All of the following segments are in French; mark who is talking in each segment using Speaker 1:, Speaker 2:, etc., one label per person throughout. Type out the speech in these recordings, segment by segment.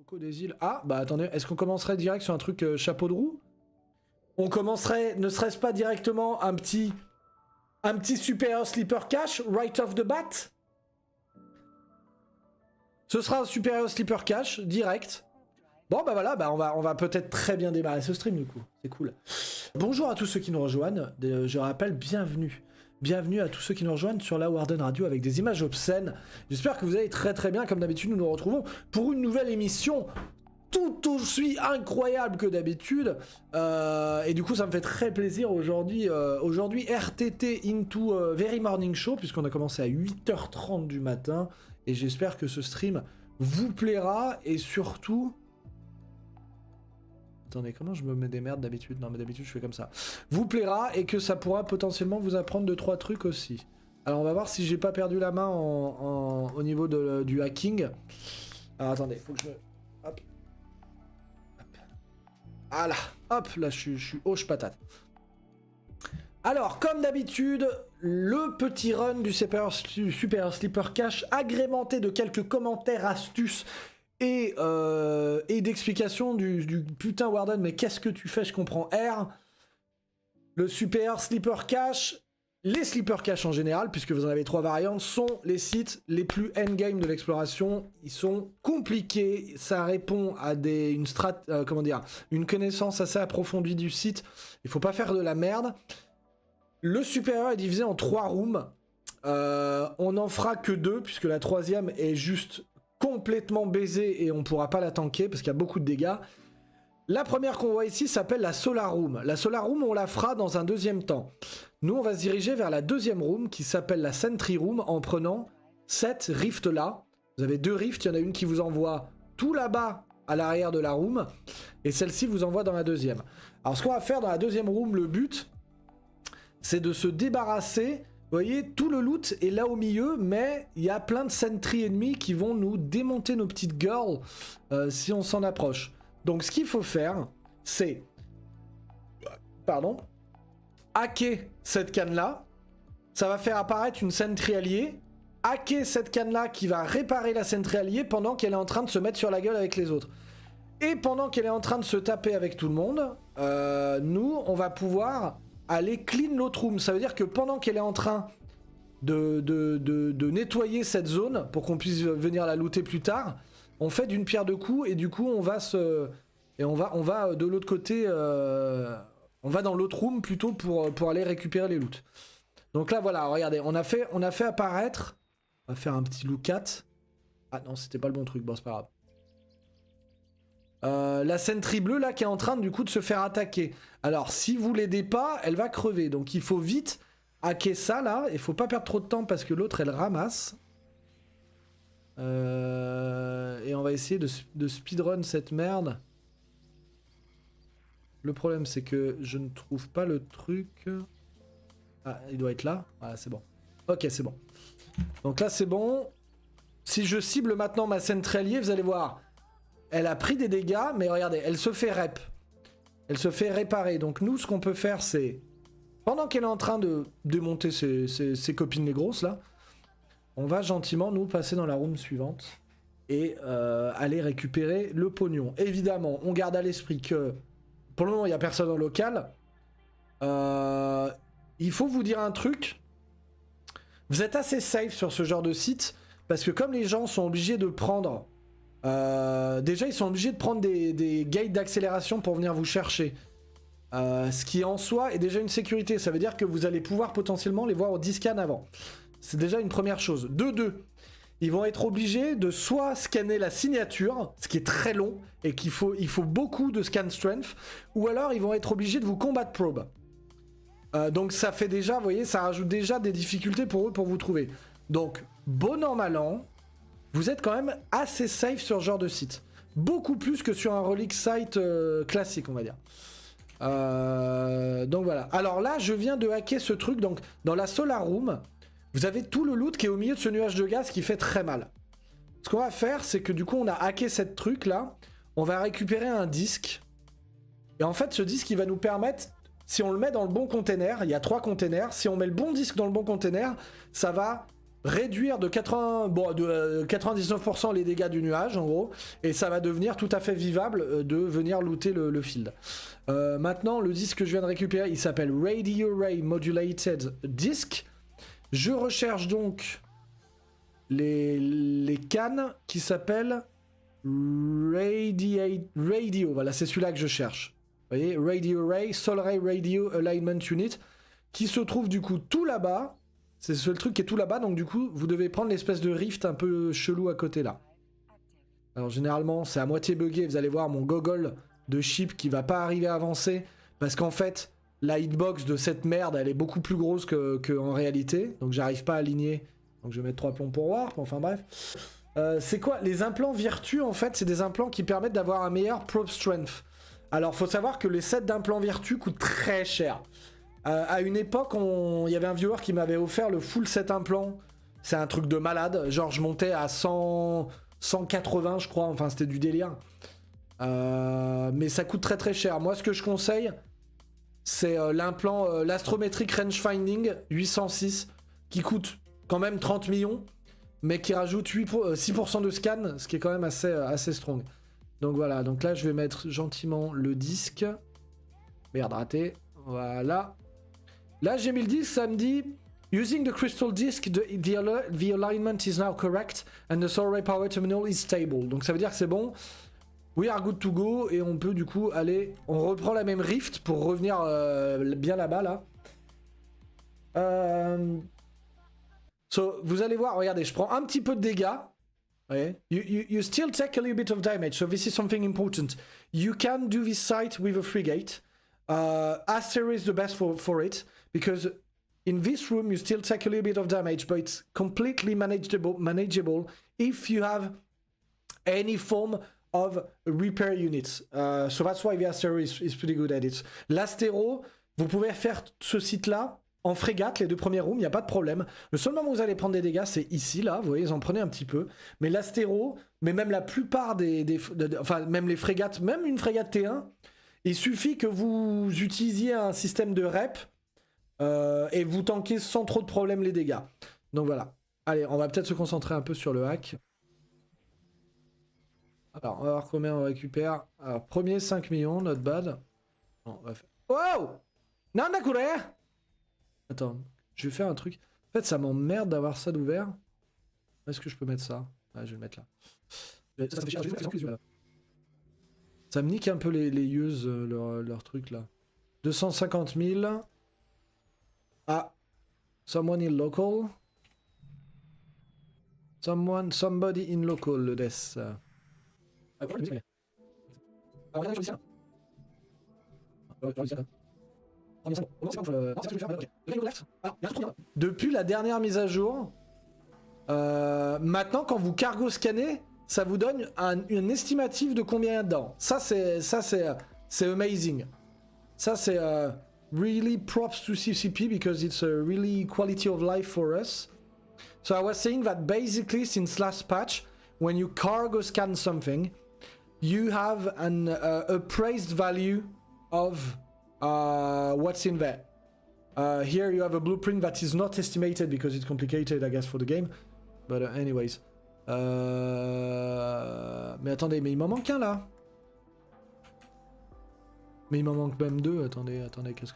Speaker 1: Coco des îles. Ah, bah attendez, est-ce qu'on commencerait direct sur un truc chapeau de roue? On commencerait, ne serait-ce pas directement un petit Super Sleeper Cash, right off the bat? Ce sera un Super Sleeper Cash, direct. Bon bah voilà, bah on va peut-être très bien démarrer ce stream du coup, c'est cool. Bonjour à tous ceux qui nous rejoignent, je rappelle, bienvenue. Bienvenue à tous ceux qui nous rejoignent sur la Warden Radio avec des images obscènes. J'espère que vous allez très très bien, comme d'habitude nous nous retrouvons pour une nouvelle émission tout aussi incroyable que d'habitude. Et du coup ça me fait très plaisir aujourd'hui, RTT into Very Morning Show, puisqu'on a commencé à 8h30 du matin. Et j'espère que ce stream vous plaira et surtout... Attendez, comment je me mets des merdes d'habitude? Non mais d'habitude je fais comme ça. Vous plaira et que ça pourra potentiellement vous apprendre 2-3 trucs aussi. Alors on va voir si j'ai pas perdu la main au niveau du hacking. Alors attendez, faut que je me... Hop. Hop. Voilà. Hop, là je suis hoche patate. Alors, comme d'habitude, le petit run du Super Sleeper Cash agrémenté de quelques commentaires, astuces et d'explications du putain Warden, mais qu'est-ce que tu fais, je comprends R. Le Super Sleeper Cash, les Sleeper Cash en général, puisque vous en avez 3 variantes, sont les sites les plus endgame de l'exploration. Ils sont compliqués, ça répond à une connaissance assez approfondie du site. Il faut pas faire de la merde. Le supérieur est divisé en 3 rooms. On n'en fera que 2, puisque la 3e est juste complètement baisée et on ne pourra pas la tanker, parce qu'il y a beaucoup de dégâts. La première qu'on voit ici s'appelle la Solar Room. La Solar Room, on la fera dans un deuxième temps. Nous, on va se diriger vers la 2e room, qui s'appelle la Sentry Room, en prenant cette rift-là. Vous avez 2 rifts, il y en a une qui vous envoie tout là-bas, à l'arrière de la room, et celle-ci vous envoie dans la 2e. Alors, ce qu'on va faire dans la 2e room, le but... c'est de se débarrasser, vous voyez, tout le loot est là au milieu, mais il y a plein de sentry ennemis qui vont nous démonter nos petites girls si on s'en approche. Donc ce qu'il faut faire, c'est, hacker cette canne-là, ça va faire apparaître une sentry alliée, hacker cette canne-là qui va réparer la sentry alliée pendant qu'elle est en train de se mettre sur la gueule avec les autres. Et pendant qu'elle est en train de se taper avec tout le monde, nous, on va pouvoir... aller clean l'autre room. Ça veut dire que pendant qu'elle est en train de nettoyer cette zone pour qu'on puisse venir la looter plus tard, on fait d'une pierre deux coups et du coup on va de l'autre côté, on va dans l'autre room plutôt pour aller récupérer les loots. Donc là voilà, regardez, on a fait apparaître, on va faire un petit look at. Ah non, c'était pas le bon truc, bon c'est pas grave. La sentry bleue là qui est en train du coup de se faire attaquer. Alors si vous l'aidez pas, elle va crever. Donc il faut vite hacker ça là. Il faut pas perdre trop de temps parce que l'autre elle ramasse. Et on va essayer de speedrun cette merde. Le problème c'est que je ne trouve pas le truc. Ah, il doit être là. Voilà, c'est bon. Ok, c'est bon. Donc là c'est bon. Si je cible maintenant ma sentry alliée, vous allez voir. Elle a pris des dégâts, mais regardez, elle se fait rep. Elle se fait réparer. Donc nous, ce qu'on peut faire, c'est... pendant qu'elle est en train de démonter ses copines les grosses, là, on va gentiment, nous, passer dans la room suivante et aller récupérer le pognon. Évidemment, on garde à l'esprit que, pour le moment, il n'y a personne en local. Il faut vous dire un truc. Vous êtes assez safe sur ce genre de site, parce que comme les gens sont obligés de prendre... déjà ils sont obligés de prendre des gates d'accélération pour venir vous chercher, ce qui en soi est déjà une sécurité. Ça veut dire que vous allez pouvoir potentiellement les voir au 10 scan avant. C'est déjà une première chose. De deux, ils vont être obligés de soit scanner la signature, ce qui est très long et il faut beaucoup de scan strength, ou alors ils vont être obligés de vous combat probe. Donc ça fait déjà, vous voyez, ça rajoute déjà des difficultés pour eux pour vous trouver. Donc bon an mal an, vous êtes quand même assez safe sur ce genre de site. Beaucoup plus que sur un relic site classique, on va dire. Donc voilà. Alors là, je viens de hacker ce truc. Donc dans la Solar Room, vous avez tout le loot qui est au milieu de ce nuage de gaz qui fait très mal. Ce qu'on va faire, c'est que du coup, on a hacké cette truc là. On va récupérer un disque. Et en fait, ce disque, il va nous permettre... si on le met dans le bon container, il y a 3 containers. Si on met le bon disque dans le bon container, ça va réduire de 99% les dégâts du nuage, en gros, et ça va devenir tout à fait vivable de venir looter le field. Maintenant, le disque que je viens de récupérer, il s'appelle Radio Ray Modulated Disc. Je recherche donc les cannes qui s'appellent Radio. Voilà, c'est celui-là que je cherche. Vous voyez, Radio Ray, Sol Ray Radio Alignment Unit, qui se trouve du coup tout là-bas. C'est le seul truc qui est tout là-bas, donc du coup, vous devez prendre l'espèce de rift un peu chelou à côté là. Alors généralement, c'est à moitié buggé, vous allez voir mon goggle de chip qui va pas arriver à avancer, parce qu'en fait, la hitbox de cette merde, elle est beaucoup plus grosse que en réalité, donc j'arrive pas à aligner. Donc je vais mettre 3 plombs pour warp, enfin bref. C'est quoi? Les implants Virtu, en fait, c'est des implants qui permettent d'avoir un meilleur probe strength. Alors, faut savoir que les sets d'implants Virtu coûtent très cher. À une époque, il y avait un viewer qui m'avait offert le full set implant. C'est un truc de malade. Genre, je montais à 180, je crois. Enfin, c'était du délire. Mais ça coûte très très cher. Moi, ce que je conseille, c'est l'implant l'Astrometric Range Finding 806, qui coûte quand même 30 millions, mais qui rajoute 6% de scan, ce qui est quand même assez strong. Donc voilà, donc là, je vais mettre gentiment le disque. Merde, raté. Voilà. Là, j'ai mis le disque, ça me dit using the crystal disc, the alignment is now correct and the solar ray power terminal is stable. Donc ça veut dire que c'est bon. We are good to go et on peut du coup aller. On reprend la même rift pour revenir bien là-bas là. So, vous allez voir, regardez, je prends un petit peu de dégâts. Okay. You still take a little bit of damage, so this is something important. You can do this site with a frigate. Aster is the best for it, because in this room you still take a little bit of damage, but it's completely manageable if you have any form of repair units. So that's why the Aster is pretty good at it. L'Astero, vous pouvez faire ce site-là en frégate, les 2 premiers rooms, il n'y a pas de problème. Le seul moment où vous allez prendre des dégâts, c'est ici, là, vous voyez, vous en prenez un petit peu. Mais l'Astéro, mais même la plupart enfin, même les frégates, même une frégate T1, il suffit que vous utilisiez un système de rep et vous tankez sans trop de problème les dégâts. Donc voilà. Allez, on va peut-être se concentrer un peu sur le hack. Alors, on va voir combien on récupère. Alors, premier 5 millions, not bad. Non, on va faire... Wow! Nandakure! Attends, je vais faire un truc. En fait, ça m'emmerde d'avoir ça d'ouvert. Est-ce que je peux mettre ça? Ah, je vais le mettre là. Ça fait cher, je vais mettre là. Ça me nique un peu les yeux, leur truc là. 250 000. Ah. Someone in local. Somebody in local, le death. Ah, quoi, le ah, regarde, je depuis la dernière mise à jour, maintenant quand vous cargo scannez, ça vous donne une estimative de combien il y a dedans. Ça c'est amazing. Ça c'est really props to CCP because it's a really quality of life for us. So I was saying that basically since last patch, when you cargo scan something, you have an appraised value of what's in there. Here you have a blueprint that is not estimated because it's complicated, I guess, for the game. But anyways. Mais attendez, mais il m'en manque un là. Mais il m'en manque même 2. Attendez, qu'est-ce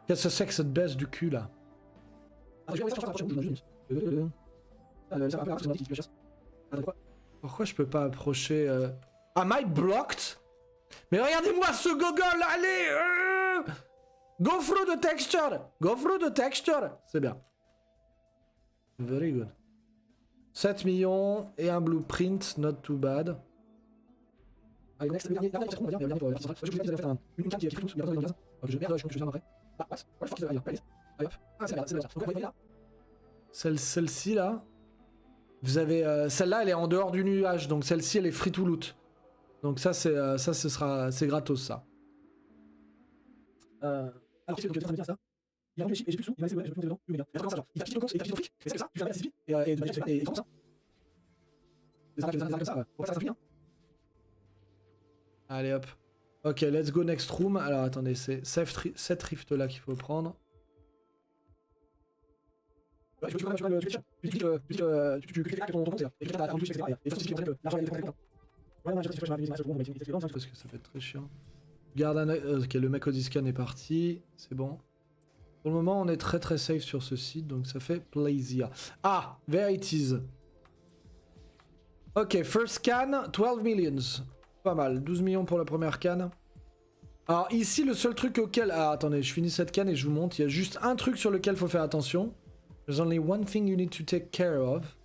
Speaker 1: que c'est que cette baisse du cul là? Pourquoi je peux pas approcher Am I blocked? Mais regardez-moi ce gogol, allez Go through the texture! Go through the texture! C'est bien. Very good. 7 millions et un blueprint, not too bad. Celle-ci là. Vous avez. Celle-là, elle est en dehors du nuage, donc celle-ci, elle est free to loot. Donc ça, c'est gratos ça. Alors, qu'est-ce que tu veux dire ça? Il a rendu les chips et j'ai plus de sous, il m'a laissé, ouais, je peux dedans, je veux bien. Mais attends, ça genre, il t'affiche le compte et il t'affiche ton fric, c'est ça, tu fais un CCP et de manière et il prend ça. Des arnaques comme ça, on va faire ça bien. Allez hop. Ok, let's go next room. Alors attendez, c'est cette rift là qu'il faut prendre. Tu cliques ton compte, et tu as un etc. Et ça, c'est l'argent est content. Parce que ça fait très chiant. Garde un œil. Ok, le mec au discan est parti. C'est bon. Pour le moment, on est très très safe sur ce site, donc ça fait plaisir. Ah, there it is. Ok, first scan, 12 millions. Pas mal, 12 millions pour la première canne. Alors ici, le seul truc auquel... Ah, attendez, je finis cette canne et je vous montre. Il y a juste un truc sur lequel il faut faire attention. There's only one thing you need to take care of.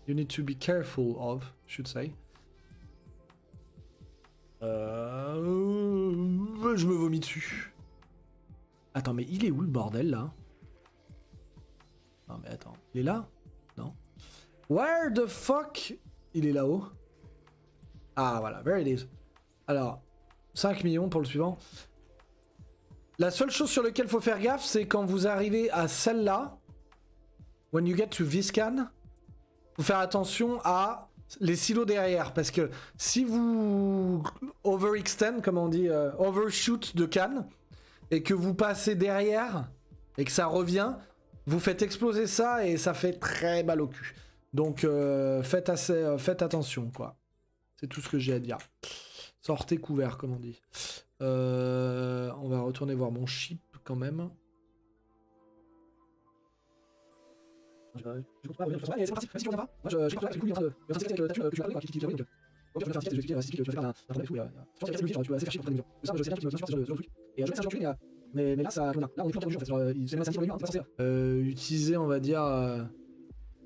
Speaker 1: You need to be careful of, I should say. Je me vomis dessus. Attends, mais il est où le bordel là? Non mais attends, il est là? Non. Where the fuck? Il est là-haut. Ah voilà, there it is. Alors, 5 millions pour le suivant. La seule chose sur laquelle il faut faire gaffe, c'est quand vous arrivez à celle-là. When you get to this can, faut faire attention à les silos derrière. Parce que si vous overextend, comme on dit, overshoot de canne, et que vous passez derrière, et que ça revient, vous faites exploser ça et ça fait très mal au cul. Donc faites attention, quoi. C'est tout ce que j'ai à dire. Sortez couvert, comme on dit. On va retourner voir mon chip, quand même. C'est parti, vas-y, on va. Moi, je pas, c'est cool, tu vas faire un site, tu vas faire un problème et tout. Je pense qu'il y a tu vas assez faire chier pour faire ça, je sais bien que tu me sur le truc. Et je vais faire un mais là, ça, là, on est plus en jeu en fait. C'est même un petit utiliser, on va dire.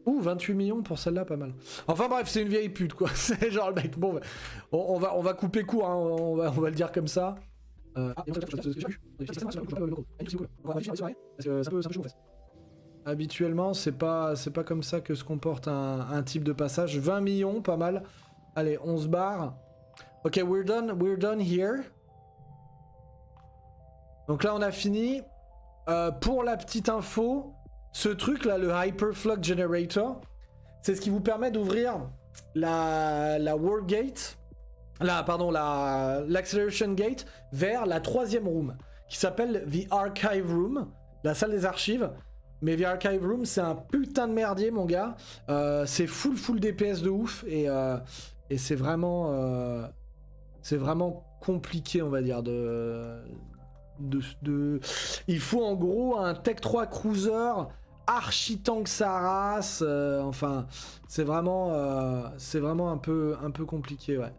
Speaker 1: Ouh, 28 millions pour celle-là, pas mal. Enfin bref, c'est une vieille pute, quoi. C'est genre le mec. Bon, on va couper court, hein. On va le dire comme ça. Habituellement, c'est pas comme ça que se comporte un type de passage. 20 millions, pas mal. Allez, on se barre. Ok, we're done here. Donc là, on a fini. Pour la petite info, ce truc là, le Hyperflux Generator, c'est ce qui vous permet d'ouvrir la World Gate, l'Acceleration Gate vers la 3e room, qui s'appelle The Archive Room, la salle des archives. Mais The Archive Room, c'est un putain de merdier, mon gars. C'est full DPS de ouf, et c'est vraiment compliqué, on va dire, il faut en gros un Tech 3 Cruiser archi tank sa race, enfin c'est vraiment un peu compliqué, ouais.